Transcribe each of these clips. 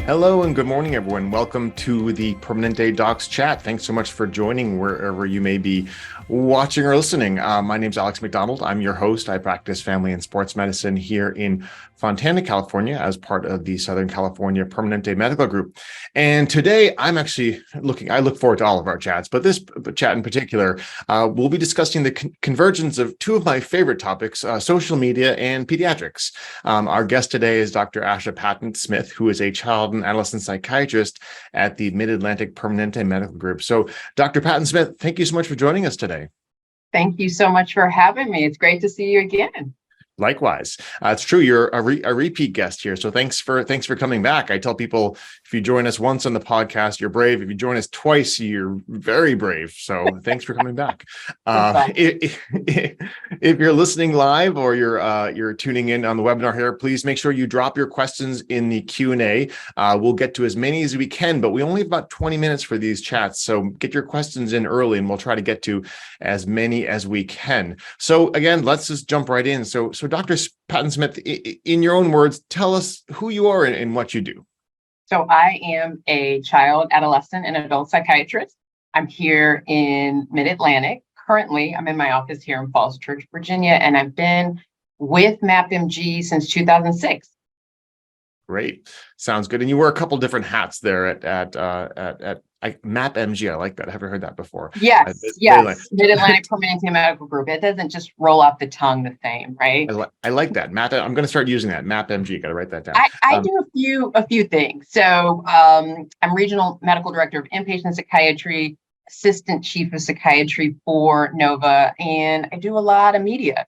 Hello and good morning, everyone. Welcome to the PermanenteDocs Chat. Thanks so much for joining wherever you may be watching or listening. My name is Alex McDonald. I'm your host. I practice family and sports medicine here in Fontana, California, as part of the Southern California Permanente Medical Group. And today I look forward to all of our chats, but this chat in particular, we'll be discussing the convergence of two of my favorite topics, social media and pediatrics. Our guest today is Dr. Asha Patton-Smith, who is a child and adolescent psychiatrist at the Mid-Atlantic Permanente Medical Group. So, Dr. Patton-Smith, thank you so much for joining us today. Thank you so much for having me. It's great to see you again. Likewise, it's true. You're a repeat guest here, so thanks for coming back. I tell people, if you join us once on the podcast, you're brave. If you join us twice, you're very brave. So thanks for coming back. If you're listening live or you're tuning in on the webinar here, please make sure you drop your questions in the Q&A. We'll get to as many as we can, but we only have about 20 minutes for these chats. So get your questions in early, and we'll try to get to as many as we can. So again, let's just jump right in. So Dr. Patton-Smith, in your own words, tell us who you are and what you do. So I am a child, adolescent, and adult psychiatrist. I'm here in Mid-Atlantic. Currently, I'm in my office here in Falls Church, Virginia, and I've been with MapMG since 2006. Great. Sounds good. And you wear a couple different hats there at MapMG. I like that. I haven't heard that before. Yes. Mid-Atlantic Permanente Medical Group. It doesn't just roll off the tongue the same, right? I like that. I'm going to start using that. MapMG. Got to write that down. I do a few things. So I'm regional medical director of inpatient psychiatry, assistant chief of psychiatry for Nova, and I do a lot of media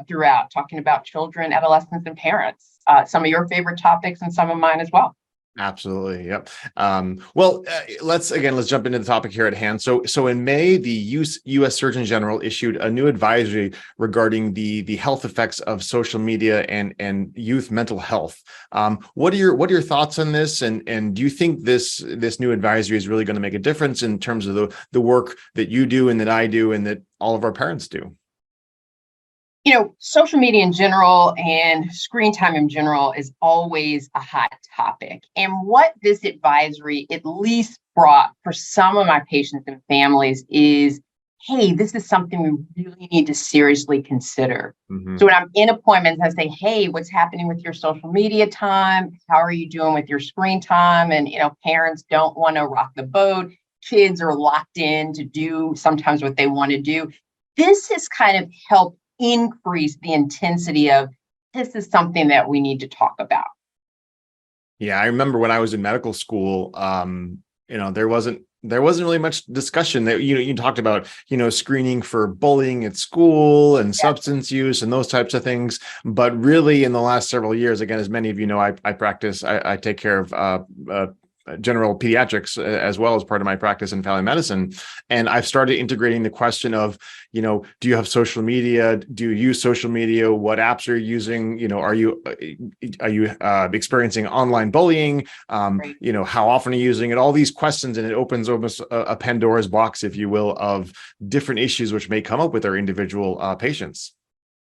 throughout, talking about children, adolescents, and parents. Some of your favorite topics and some of mine as well. Absolutely. Yep. Let's jump into the topic here at hand. So in May, the U.S. Surgeon General issued a new advisory regarding the health effects of social media and youth mental health. What are your thoughts on this? And do you think this new advisory is really going to make a difference in terms of the work that you do and that I do and that all of our parents do? You know, social media in general and screen time in general is always a hot topic. And what this advisory at least brought for some of my patients and families is, hey, this is something we really need to seriously consider. Mm-hmm. So when I'm in appointments, I say, hey, what's happening with your social media time? How are you doing with your screen time? And, parents don't want to rock the boat. Kids are locked in to do sometimes what they want to do. This has kind of helped increase the intensity of this is something that we need to talk about. Yeah, I remember when I was in medical school, there wasn't really much discussion that, you talked about, screening for bullying at school and substance use and those types of things. But really in the last several years, again, as many of you know, I take care of general pediatrics as well as part of my practice in family medicine. And I've started integrating the question of, do you have social media? Do you use social media? What apps are you using? Are you experiencing online bullying? Right. How often are you using it? All these questions, and it opens almost a Pandora's box, if you will, of different issues which may come up with our individual patients.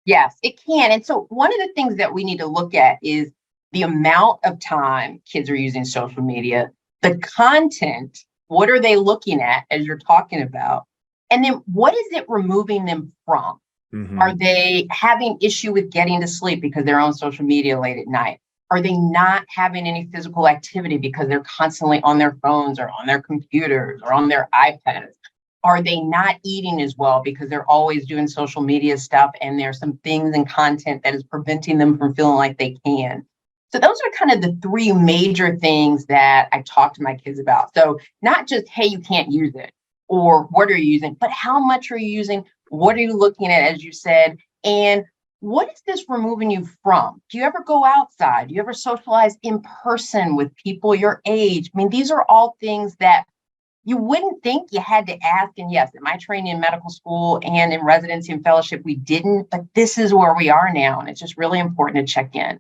Yes, it can. And so one of the things that we need to look at is the amount of time kids are using social media, the content, what are they looking at as you're talking about? And then what is it removing them from? Mm-hmm. Are they having issue with getting to sleep because they're on social media late at night? Are they not having any physical activity because they're constantly on their phones or on their computers or on their iPads? Are they not eating as well because they're always doing social media stuff and there's some things and content that is preventing them from feeling like they can? So those are kind of the three major things that I talk to my kids about. So not just, hey, you can't use it, or what are you using, but how much are you using? What are you looking at, as you said? And what is this removing you from? Do you ever go outside? Do you ever socialize in person with people your age? I mean, these are all things that you wouldn't think you had to ask. And yes, in my training in medical school and in residency and fellowship, we didn't, but this is where we are now. And it's just really important to check in.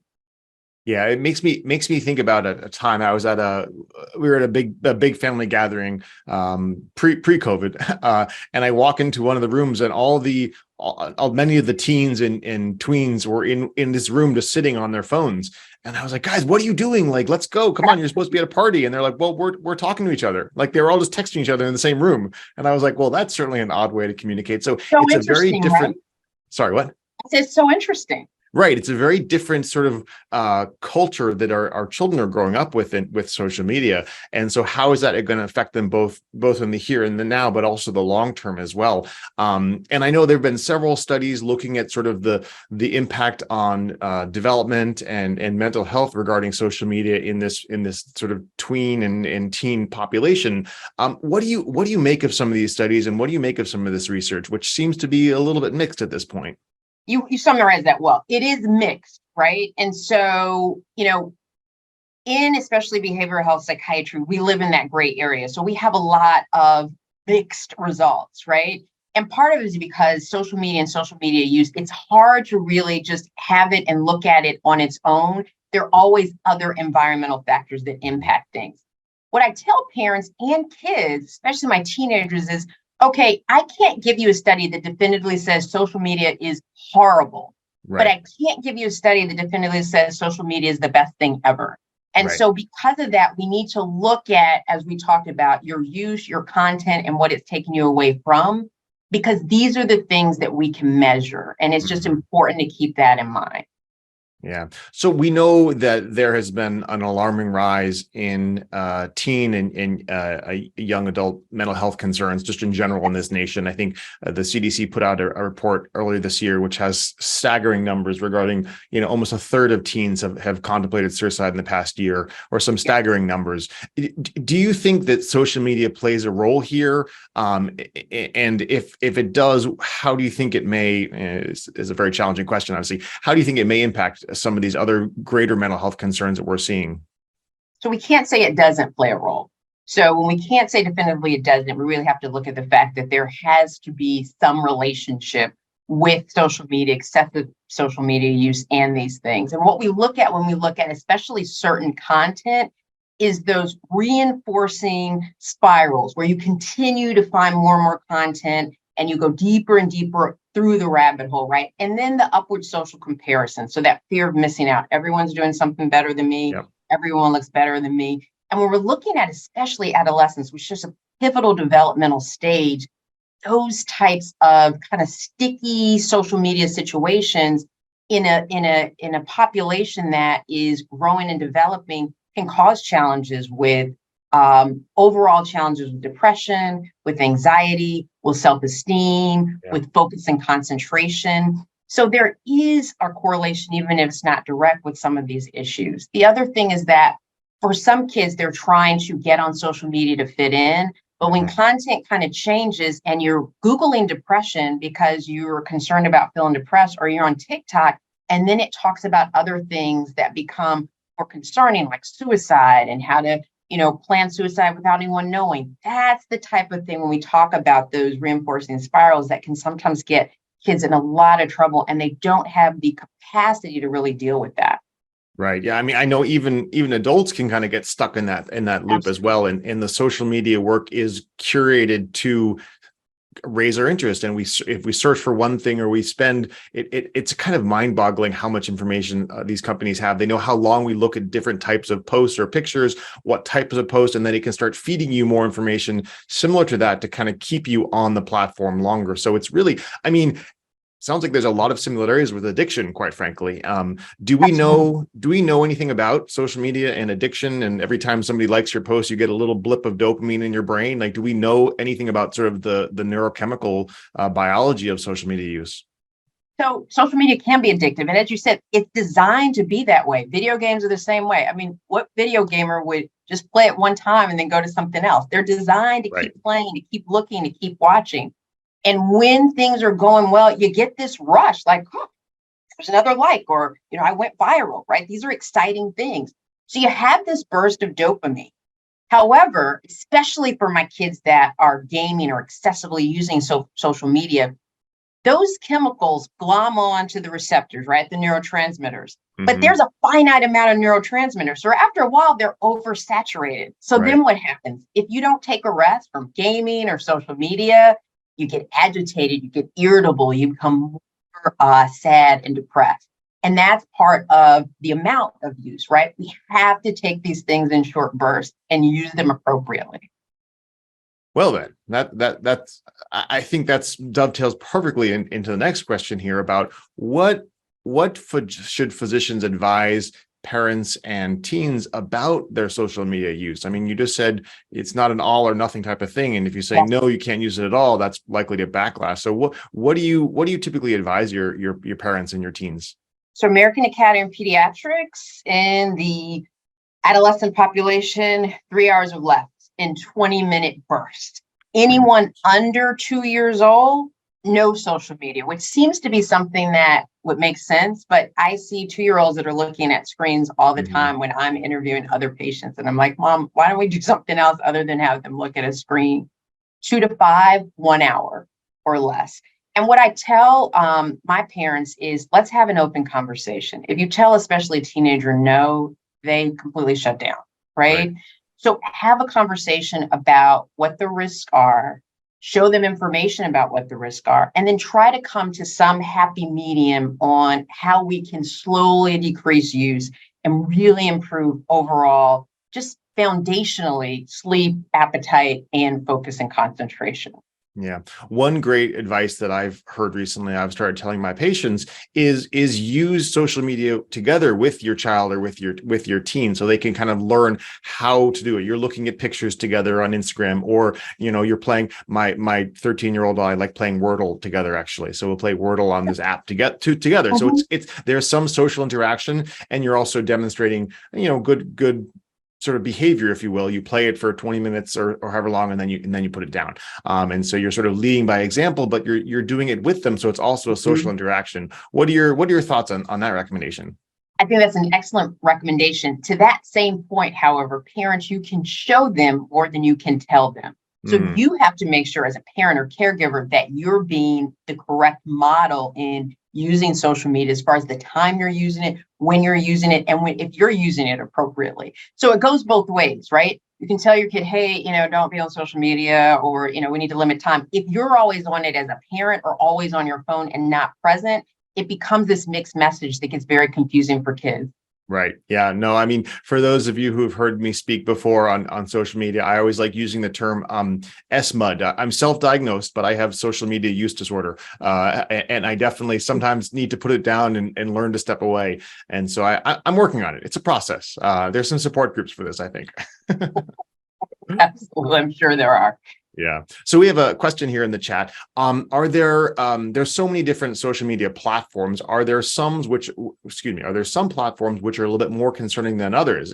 Yeah, it makes me think about a time I was we were at a big family gathering pre-COVID, and I walk into one of the rooms and many of the teens and tweens were in this room just sitting on their phones. And I was like, guys, what are you doing? Like, let's go. Come on, you're supposed to be at a party. And they're like, well, we're talking to each other. Like they were all just texting each other in the same room. And I was like, well, that's certainly an odd way to communicate. So So it's a very interesting, right? different, sorry, what? It's so interesting. Right. It's a very different sort of culture that our children are growing up with social media. And so how is that going to affect them both in the here and the now, but also the long term as well? And I know there have been several studies looking at sort of the impact on development and mental health regarding social media in this sort of tween and teen population. What do you make of some of these studies, and what do you make of some of this research, which seems to be a little bit mixed at this point? You summarized that well. It is mixed, right? And so, in especially behavioral health psychiatry, we live in that gray area. So we have a lot of mixed results, right? And part of it is because social media and social media use, it's hard to really just have it and look at it on its own. There are always other environmental factors that impact things. What I tell parents and kids, especially my teenagers, is okay, I can't give you a study that definitively says social media is horrible, but Right. I can't give you a study that definitively says social media is the best thing ever. And Right. so because of that, we need to look at, as we talked about, your use, your content, and what it's taking you away from, because these are the things that we can measure. And it's just Mhm. important to keep that in mind. Yeah. So we know that there has been an alarming rise in teen and young adult mental health concerns just in general in this nation. I think the CDC put out a report earlier this year, which has staggering numbers regarding, almost a third of teens have contemplated suicide in the past year, or some Yeah. staggering numbers. Do you think that social media plays a role here? And if it does, how do you think it may, is a very challenging question, obviously, how do you think it may impact some of these other greater mental health concerns that we're seeing? So we can't say it doesn't play a role. So when we can't say definitively it doesn't, we really have to look at the fact that there has to be some relationship with social media, excessive social media use, and these things. And what we look at when we look at especially certain content is those reinforcing spirals where you continue to find more and more content and you go deeper and deeper through the rabbit hole, right? And then the upward social comparison. So that fear of missing out. Everyone's doing something better than me. Yep. Everyone looks better than me. And when we're looking at especially adolescence, which is a pivotal developmental stage, those types of kind of sticky social media situations in a population that is growing and developing can cause challenges with overall challenges with depression, with anxiety, with self-esteem, Yeah. with focus and concentration. So there is a correlation, even if it's not direct, with some of these issues. The other thing is that for some kids, they're trying to get on social media to fit in. But when Mhm. content kind of changes and you're Googling depression because you're concerned about feeling depressed, or you're on TikTok, and then it talks about other things that become more concerning, like suicide and how to, plan suicide without anyone knowing. That's the type of thing when we talk about those reinforcing spirals that can sometimes get kids in a lot of trouble, and they don't have the capacity to really deal with that. Right. Yeah. I mean, I know even adults can kind of get stuck in that loop as well. Absolutely. And the social media work is curated to raise our interest. And if we search for one thing, or we spend it's kind of mind boggling how much information these companies have. They know how long we look at different types of posts or pictures, what types of posts, and then it can start feeding you more information similar to that to kind of keep you on the platform longer. So it's really, I mean, sounds like there's a lot of similarities with addiction, quite frankly. Absolutely. Do we know anything about social media and addiction? And every time somebody likes your post, you get a little blip of dopamine in your brain. Like, do we know anything about sort of the neurochemical biology of social media use? So social media can be addictive. And as you said, it's designed to be that way. Video games are the same way. I mean, what video gamer would just play it one time and then go to something else? They're designed to Right. keep playing, to keep looking, to keep watching. And when things are going well, you get this rush, like, oh, there's another like, or, I went viral, right? These are exciting things. So you have this burst of dopamine. However, especially for my kids that are gaming or excessively using social media, those chemicals glom on to the receptors, right? The neurotransmitters. But Hmm. there's a finite amount of neurotransmitters. So after a while, they're oversaturated. So Right. then what happens? If you don't take a rest from gaming or social media, you get agitated, you get irritable, you become more sad and depressed. And that's part of the amount of use, right? We have to take these things in short bursts and use them appropriately. Well, then that's I think that's dovetails perfectly into the next question here about should physicians advise parents and teens about their social media use. I mean, you just said it's not an all or nothing type of thing, and if you say Yes. no, you can't use it at all, that's likely to backlash. So what do you typically advise your parents and your teens? So American Academy of Pediatrics in the adolescent population, 3 hours or less in 20-minute bursts. Anyone under 2 years old, no social media, which seems to be something that would make sense. But I see 2-year-olds that are looking at screens all the time when I'm interviewing other patients. And I'm like, Mom, why don't we do something else other than have them look at a screen? 2 to 5, 1 hour or less. And what I tell my parents is, let's have an open conversation. If you tell especially a teenager no, they completely shut down, right? So have a conversation about what the risks are, show them information about what the risks are, and then try to come to some happy medium on how we can slowly decrease use and really improve overall, just foundationally, sleep, appetite, and focus and concentration. Yeah. One great advice that I've heard recently, I've started telling my patients is use social media together with your child or with your teen, so they can kind of learn how to do it. You're looking at pictures together on Instagram, or you're playing my 13-year-old. I like playing Wordle together, actually. So we'll play Wordle on this app together. So it's there's some social interaction, and you're also demonstrating good sort of behavior, if you will. You play it for 20 minutes or however long, and then you put it down. And so you're sort of leading by example, but you're doing it with them. So it's also a social interaction. What are your thoughts on that recommendation? I think that's an excellent recommendation. To that same point, however, parents, you can show them more than you can tell them. So you have to make sure as a parent or caregiver that you're being the correct model in using social media, as far as the time you're using it, when you're using it, and if you're using it appropriately. So it goes both ways, right? You can tell your kid, hey, don't be on social media, or, we need to limit time. If you're always on it as a parent or always on your phone and not present, it becomes this mixed message that gets very confusing for kids. Right. Yeah. No, I mean, for those of you who have heard me speak before on social media, I always like using the term SMUD. I'm self-diagnosed, but I have social media use disorder. And I definitely sometimes need to put it down and learn to step away. And so I'm working on it. It's a process. There's some support groups for this, I think. Absolutely. I'm sure there are. Yeah. So we have a question here in the chat. There's so many different social media platforms. Are there some platforms which are a little bit more concerning than others?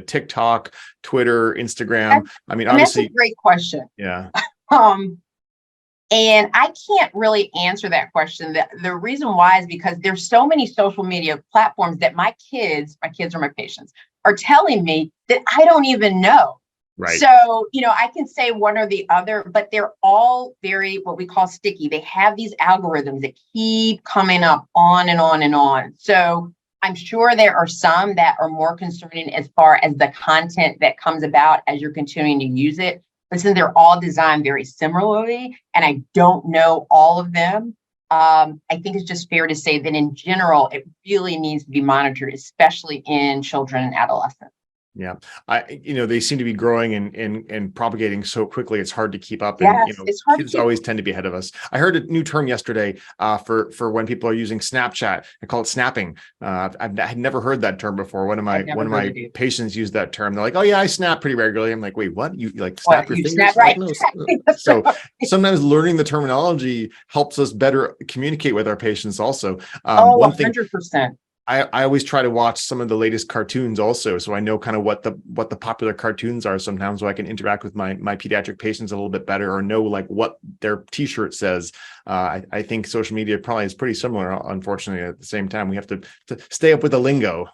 TikTok, Twitter, Instagram. I mean, obviously, that's a great question. Yeah. And I can't really answer that question. The reason why is because there's so many social media platforms that my kids or my patients are telling me that I don't even know. Right. So, I can say one or the other, but they're all very, what we call sticky. They have these algorithms that keep coming up on and on and on. So I'm sure there are some that are more concerning as far as the content that comes about as you're continuing to use it. But since they're all designed very similarly, and I don't know all of them, I think it's just fair to say that in general, it really needs to be monitored, especially in children and adolescents. Yeah, they seem to be growing and propagating so quickly. It's hard to keep up, Yes, and it's hard kids to keep. always tend to be ahead of us. I heard a new term yesterday for when people are using Snapchat. I call it snapping. I had never heard that term before. One of my patients used that term. They're like, "Oh yeah, I snap pretty regularly." I'm like, "Wait, what? You like snap your fingers?" Snap, right? Like, no. So sometimes learning the terminology helps us better communicate with our patients. Also, one thing. 100%. I always try to watch some of the latest cartoons also, so I know kind of what the popular cartoons are sometimes, so I can interact with my pediatric patients a little bit better, or know like what their t-shirt says. I think social media probably is pretty similar. Unfortunately, at the same time, we have to stay up with the lingo.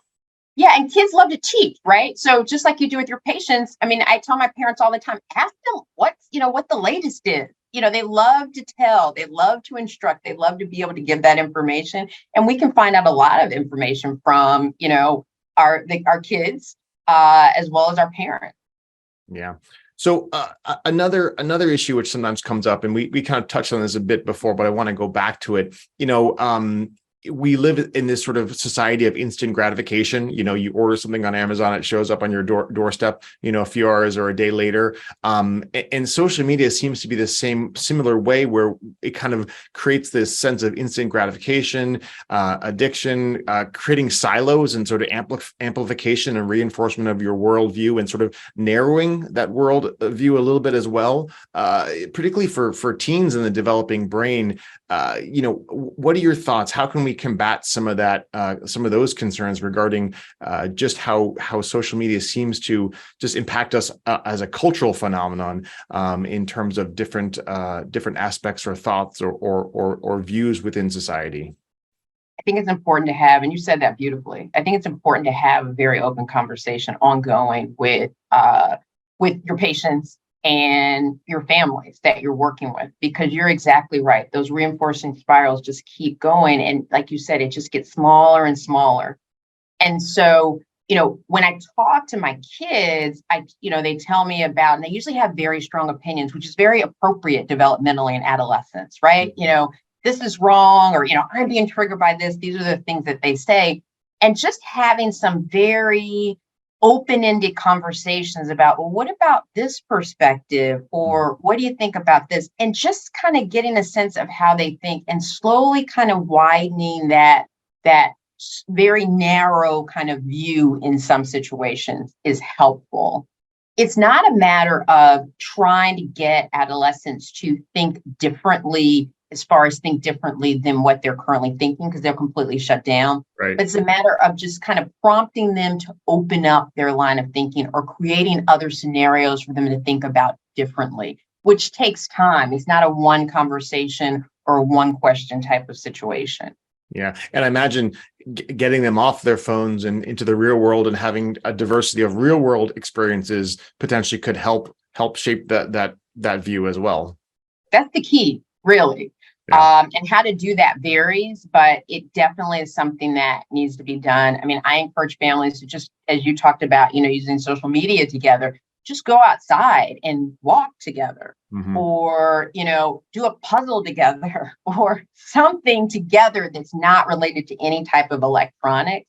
Yeah, and kids love to teach, right? So just like you do with your patients, I mean, I tell my parents all the time, ask them what the latest is. They love to tell, they love to instruct, they love to be able to give that information. And we can find out a lot of information from, our kids, as well as our parents. Yeah. So another issue which sometimes comes up, and we kind of touched on this a bit before, but I want to go back to it. we live in this sort of society of instant gratification. You order something on Amazon, it shows up on your doorstep, a few hours or a day later. And social media seems to be the similar way, where it kind of creates this sense of instant gratification, addiction, creating silos and sort of amplification and reinforcement of your worldview, and sort of narrowing that world view a little bit as well, particularly for teens in the developing brain. What are your thoughts? How can we combat some of those concerns regarding just how social media seems to just impact us as a cultural phenomenon, in terms of different aspects or thoughts or views within society? I think it's important to have, and you said that beautifully. I think it's important to have a very open conversation ongoing with your patients and your families that you're working with, because you're exactly right. Those reinforcing spirals just keep going. And like you said, it just gets smaller and smaller. And so, when I talk to my kids, they tell me about, and they usually have very strong opinions, which is very appropriate developmentally in adolescence, right? This is wrong, or, I'm being triggered by this. These are the things that they say. And just having some very open-ended conversations about, well, what about this perspective? Or what do you think about this? And just kind of getting a sense of how they think, and slowly kind of widening that very narrow kind of view in some situations is helpful. It's not a matter of trying to get adolescents to think differently, as far as think differently than what they're currently thinking, because they're completely shut down. Right. But it's a matter of just kind of prompting them to open up their line of thinking, or creating other scenarios for them to think about differently, which takes time. It's not a one conversation or a one question type of situation. Yeah. And I imagine getting them off their phones and into the real world, and having a diversity of real world experiences potentially could help shape that view as well. That's the key, really. Yeah. And how to do that varies, but it definitely is something that needs to be done. I mean, I encourage families to, just as you talked about, using social media together, just go outside and walk together, or, do a puzzle together, or something together that's not related to any type of electronics.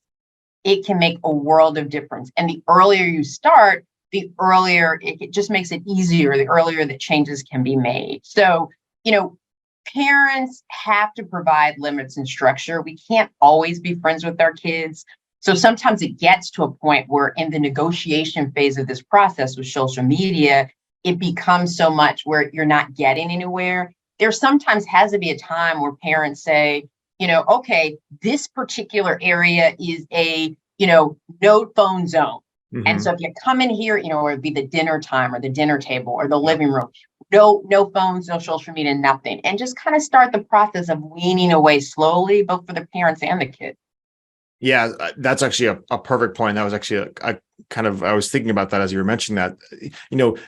It can make a world of difference. And the earlier you start, the earlier it just makes it easier, the earlier that changes can be made. So, parents have to provide limits and structure. We can't always be friends with our kids. So sometimes it gets to a point where, in the negotiation phase of this process with social media, it becomes so much where you're not getting anywhere. There sometimes has to be a time where parents say, okay, this particular area is a, no phone zone. And so if you come in here, or it'd be the dinner time or the dinner table or the living room, no phones, no social media, nothing. And just kind of start the process of weaning away slowly, both for the parents and the kids. Yeah, that's actually a perfect point. That was actually I was thinking about that as you were mentioning that.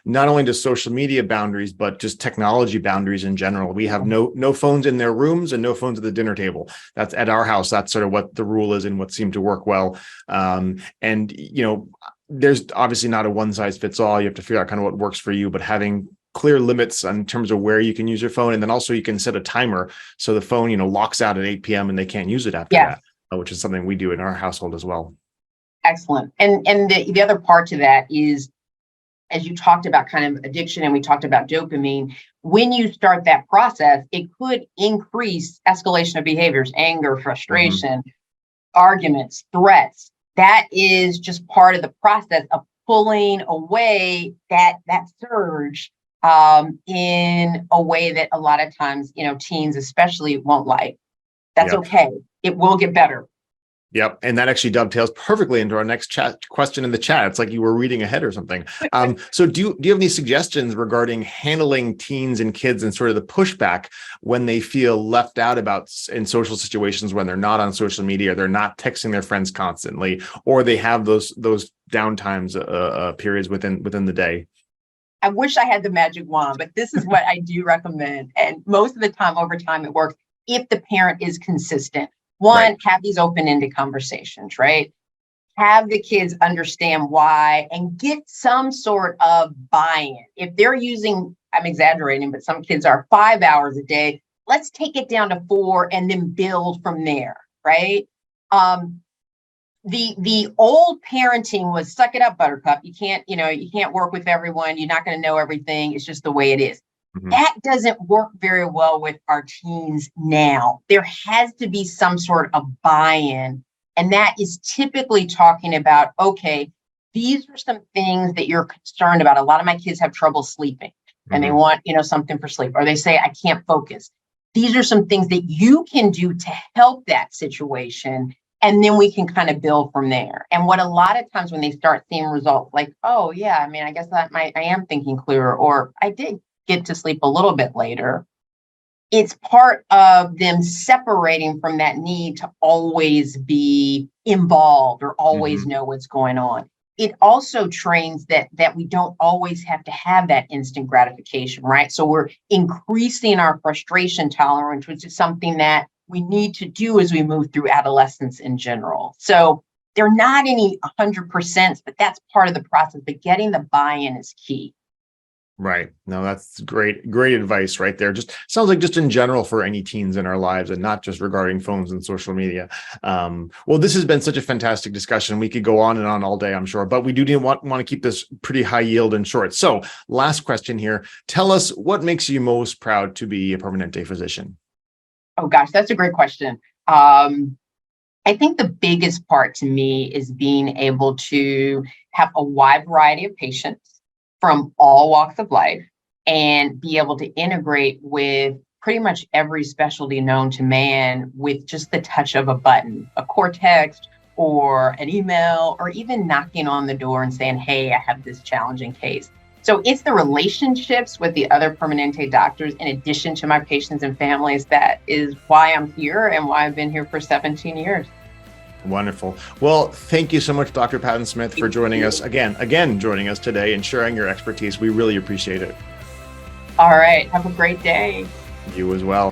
Not only just social media boundaries, but just technology boundaries in general. We have no phones in their rooms and no phones at the dinner table. That's at our house. That's sort of what the rule is and what seemed to work well. There's obviously not a one size fits all. You have to figure out kind of what works for you, but having clear limits in terms of where you can use your phone. And then also you can set a timer so the phone, locks out at 8 p.m. and they can't use it after that, which is something we do in our household as well. Excellent. And the other part to that is, as you talked about kind of addiction, and we talked about dopamine, when you start that process, it could increase escalation of behaviors, anger, frustration, arguments, threats. That is just part of the process of pulling away that surge in a way that a lot of times, teens especially won't like. That's okay. It will get better. Yep. And that actually dovetails perfectly into our next question in the chat. It's like you were reading ahead or something. So do you have any suggestions regarding handling teens and kids and sort of the pushback when they feel left out in social situations, when they're not on social media, they're not texting their friends constantly, or they have those downtimes, periods within the day? I wish I had the magic wand, but this is what I do recommend. And most of the time, over time, it works if the parent is consistent. One, have these open-ended conversations, right? Have the kids understand why and get some sort of buy-in. If they're using, I'm exaggerating, but some kids are 5 hours a day, let's take it down to 4 and then build from there. right? The old parenting was suck it up, buttercup. You can't work with everyone. You're not going to know everything. It's just the way it is. Mhm. That doesn't work very well with our teens now. There has to be some sort of buy-in. And that is typically talking about, okay, these are some things that you're concerned about. A lot of my kids have trouble sleeping and they Mhm. want, something for sleep, or they say, I can't focus. These are some things that you can do to help that situation. And then we can kind of build from there. And what a lot of times when they start seeing results like, oh yeah, I mean, I guess that I am thinking clearer, or I did get to sleep a little bit later. It's part of them separating from that need to always be involved or always Mhm. know what's going on. It also trains that we don't always have to have that instant gratification, right? So we're increasing our frustration tolerance, which is something that we need to do as we move through adolescence in general. So they're not any 100%, but that's part of the process. But getting the buy-in is key. Right. No, that's great advice right there. Just sounds like just in general for any teens in our lives and not just regarding phones and social media. Well, this has been such a fantastic discussion. We could go on and on all day, I'm sure, but we do want to keep this pretty high yield and short. So last question here. Tell us what makes you most proud to be a Permanente physician? Oh gosh, that's a great question. I think the biggest part to me is being able to have a wide variety of patients from all walks of life and be able to integrate with pretty much every specialty known to man with just the touch of a button, a core text or an email, or even knocking on the door and saying, hey, I have this challenging case. So it's the relationships with the other Permanente doctors, in addition to my patients and families, that is why I'm here and why I've been here for 17 years. Wonderful. Well, thank you so much, Dr. Patton Smith, for joining us again, joining us today and sharing your expertise. We really appreciate it. All right. Have a great day. You as well.